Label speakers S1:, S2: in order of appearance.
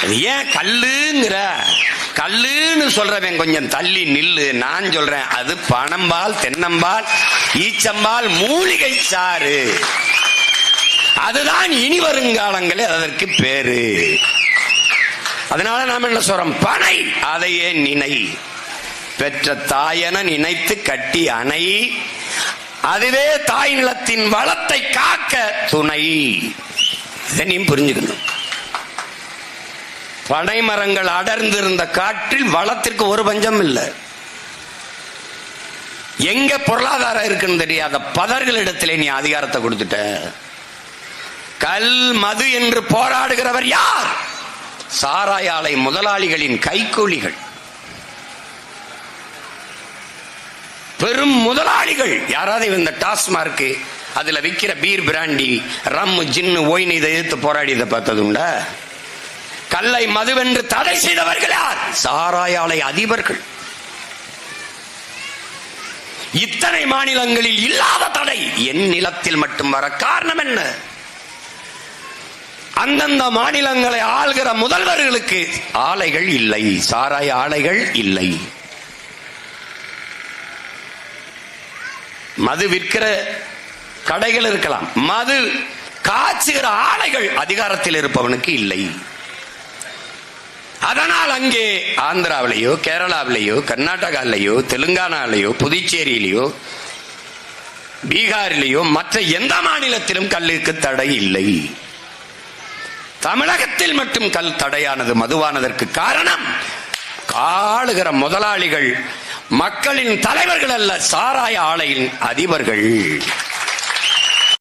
S1: ஏன் கல்லுங்கிற? கல்லுன்னு சொல்றவன் கொஞ்சம் தள்ளி நில்லு. நான் சொல்றேன் அது பனம்பால், தென்னம்பால், ஈச்சம்பால், மூலிகை சாறு. அதுதான் இனி வருங்காலங்களில் அதற்கு பேரு. அதனால நாம என்ன சொல்றோம்? பனை. அதையே நினை. பெற்ற தாயென நினைத்து கட்டி அணை. அதுவே தாய் நிலத்தின் வளத்தை காக்க துணை. இதையும் புரிஞ்சுக்கணும். பனை மரங்கள் அடர்ந்திருந்த காற்றில் வளத்திற்கு ஒரு பஞ்சம் இல்லை. எங்க பொருளாதாரம் இருக்குன்னு தெரியாத பதர்களிடத்திலே நீ அதிகாரத்தை கொடுத்துட்ட. கல் மது என்று போராடுகிறவர் யார்? சாராய ஆலை முதலாளிகளின் கைக்கூலிகள், பெரும் முதலாளிகள். யாராவது இந்த டாஸ்மார்க் அதுல விற்கிற பீர், பிராண்டி, ரம், ஜின்னு, ஒயின் இதை எதிர்த்து போராடியதை பார்த்தது உண்டா? கல்லை மதுவென்று தடை செய்தவர்கள் யார்? சாராய ஆலை அதிபர்கள். இத்தனை மாநிலங்களில் இல்லாத தடை என் நிலத்தில் மட்டும் வர காரணம் என்ன? அந்தந்த மாநிலங்களை ஆள்கிற முதல்வர்களுக்கு ஆலைகள் இல்லை, சாராய ஆலைகள் இல்லை. மது விற்கிற கடைகள் இருக்கலாம், மது காய்ச்சுகிற ஆலைகள் அதிகாரத்தில் இருப்பவனுக்கு இல்லை. அதனால் அங்கே ஆந்திராவிலேயோ, கேரளாவிலேயோ, கர்நாடகாவிலேயோ, தெலுங்கானாவிலேயோ, புதுச்சேரியிலேயோ, பீகாரிலேயோ, மற்ற எந்த மாநிலத்திலும் கல்லுக்கு தடை இல்லை. தமிழகத்தில் மட்டும் கல் தடையானது, மதுவானதற்கு காரணம் காளுகிற முதலாளிகள் மக்களின் தலைவர்கள் அல்ல, சாராய ஆலையின் அதிபர்கள்.